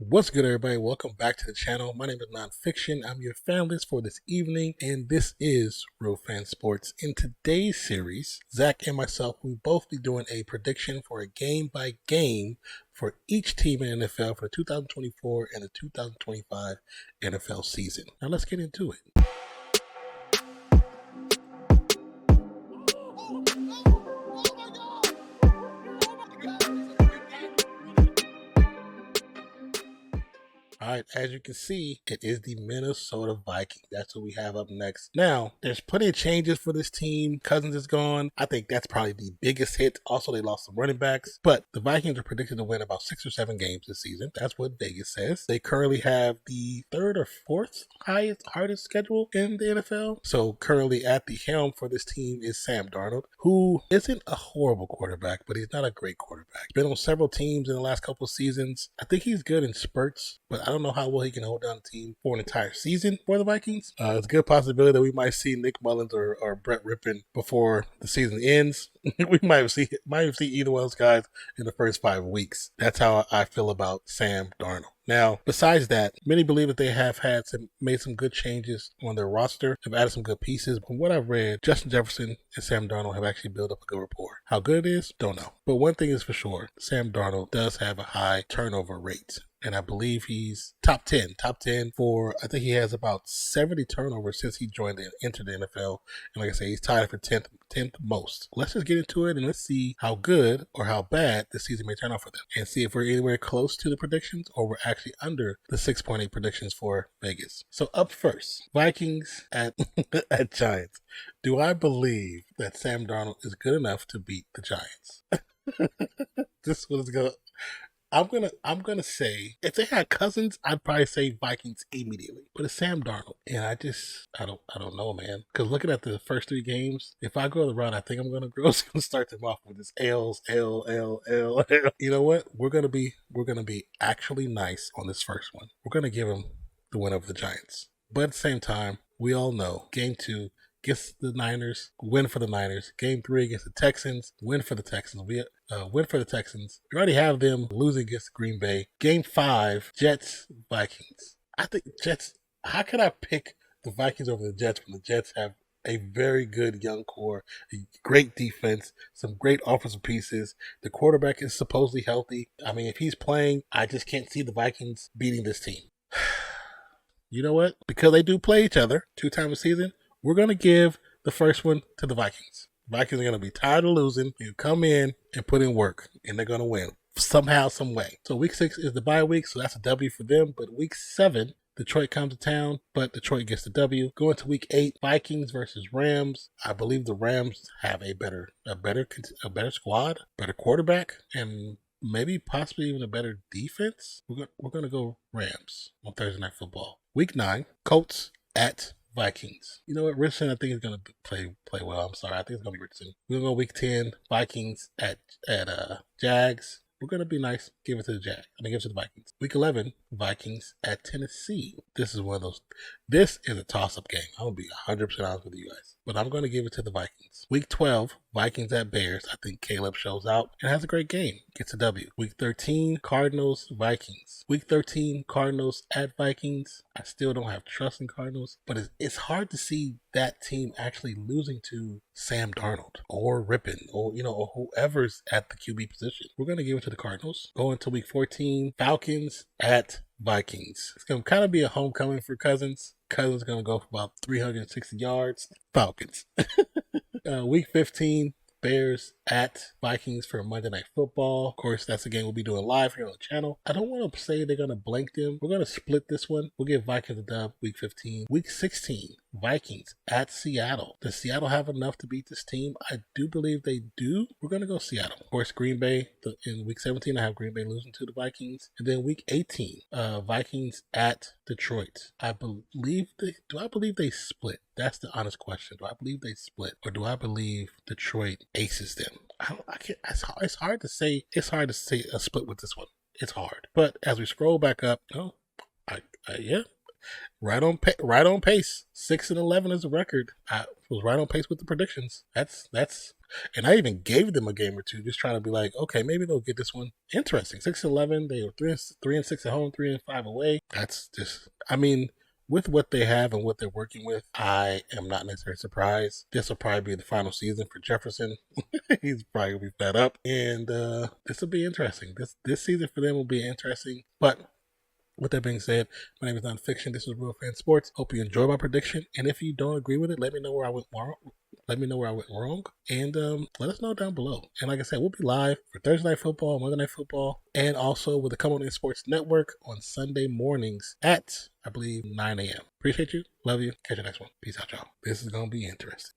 What's good, everybody? Welcome back to the channel. My name is Nonpfixion. I'm your FANALYST for this evening, and this is Real Fan Sports. In today's series, Zach and myself, we both be doing a prediction for a game-by-game for each team in the NFL for the 2024 and the 2025 NFL season. Now let's get into it. All right, as you can see, it is the Minnesota Vikings. That's what we have up next. Now, there's plenty of changes for this team. Cousins is gone. I think that's probably the biggest hit. Also, they lost some running backs, but the Vikings are predicted to win about 6 or 7 games this season. That's what Vegas says. They currently have the 3rd or 4th hardest schedule in the NFL. So currently at the helm for this team is Sam Darnold, who isn't a horrible quarterback, but he's not a great quarterback. Been on several teams in the last couple of seasons. I think he's good in spurts, but I don't know how well he can hold down the team for an entire season for the Vikings. It's a good possibility that we might see Nick Mullins or Brett Rippon before the season ends. We might see either one of those guys in the first 5 weeks. That's how I feel about Sam Darnold. Now, besides that, many believe that they have made some good changes on their roster, have added some good pieces. From what I've read, Justin Jefferson and Sam Darnold have actually built up a good rapport. How good it is, don't know. But one thing is for sure, Sam Darnold does have a high turnover rate. And I believe he's top 10 for, I think he has about 70 turnovers since he entered the NFL. And like I say, he's tied for 10th most. Let's just get into it and let's see how good or how bad this season may turn out for them. And see if we're anywhere close to the predictions or we're actually under the 6.8 predictions for Vegas. So up first, Vikings at Giants. Do I believe that Sam Darnold is good enough to beat the Giants? This was going to... I'm gonna say if they had Cousins, I'd probably say Vikings immediately. But it's Sam Darnold, and I don't know, man. Because looking at the first 3 games, if I go the route I think I'm gonna go, it's gonna start them off with this L's, L, L, L, L. You know what? We're gonna be actually nice on this first one. We're gonna give them the win over the Giants. But at the same time, we all know game 2. Against the Niners, win for the Niners. Game 3 against the Texans, win for the Texans. Win for the Texans. We already have them losing against Green Bay. Game 5, Jets, Vikings. I think Jets, how could I pick the Vikings over the Jets when the Jets have a very good young core, a great defense, some great offensive pieces. The quarterback is supposedly healthy. I mean, if he's playing, I just can't see the Vikings beating this team. You know what? Because they do play each other 2 times a season, we're going to give the first one to the Vikings. Vikings are going to be tired of losing. You come in and put in work, and they're going to win somehow, some way. So week 6 is the bye week, so that's a W for them. But week 7, Detroit comes to town, but Detroit gets the W. Going to week 8, Vikings versus Rams. I believe the Rams have a better squad, better quarterback, and maybe possibly even a better defense. We're going to go Rams on Thursday Night Football. Week 9, Colts at Vikings. You know what? Richardson, I think, is going to play well. I'm sorry. I think it's going to be Richardson. We're going to go week 10, Vikings at Jags. We're going to be nice. Give it to the Jags. Give it to the Vikings. Week 11, Vikings at Tennessee. This is one of those. This is a toss-up game. I'm going to be 100% honest with you guys. But I'm going to give it to the Vikings. Week 12, Vikings at Bears. I think Caleb shows out and has a great game. Gets a W. Week 13, Cardinals, Vikings. Week 13, Cardinals at Vikings. I still don't have trust in Cardinals, but it's hard to see that team actually losing to Sam Darnold or Rippon or whoever's at the QB position. We're going to give it to the Cardinals. Going to week 14, Falcons at Vikings. It's going to kind of be a homecoming for Cousins. Cousins is going to go for about 360 yards. Falcons. Week 15, Bears at Vikings for Monday Night Football. Of course, that's a game we'll be doing live here on the channel. I don't want to say they're going to blank them. We're going to split this one. We'll give Vikings a dub week 15. Week 16, Vikings at Seattle. Does Seattle have enough to beat this team? I do believe they do. We're going to go Seattle. Of course, Green Bay. In week 17, I have Green Bay losing to the Vikings. And then week 18, Vikings at Detroit. Do I believe they split? That's the honest question. Do I believe they split? Or do I believe Detroit aces them? I can't. It's hard to say. It's hard to say a split with this one. It's hard. But as we scroll back up, yeah, Right on pace. 6-11 is the record. I was right on pace with the predictions. That's, and I even gave them a game or two, just trying to be like, okay, maybe they'll get this one. Interesting. 6-11. They were 3-6 at home, 3-5 away. That's just, I mean, with what they have and what they're working with, I am not necessarily surprised. This will probably be the final season for Jefferson. He's probably gonna be fed up, and this will be interesting. This season for them will be interesting, but. With that being said, my name is Nonpfixion. This is Real Fan Sports. Hope you enjoy my prediction. And if you don't agree with it, let me know where I went wrong. Let me know where I went wrong. And let us know down below. And like I said, we'll be live for Thursday Night Football, Monday Night Football, and also with the Come On In Sports Network on Sunday mornings at, I believe, 9 a.m. Appreciate you. Love you. Catch you next one. Peace out, y'all. This is going to be interesting.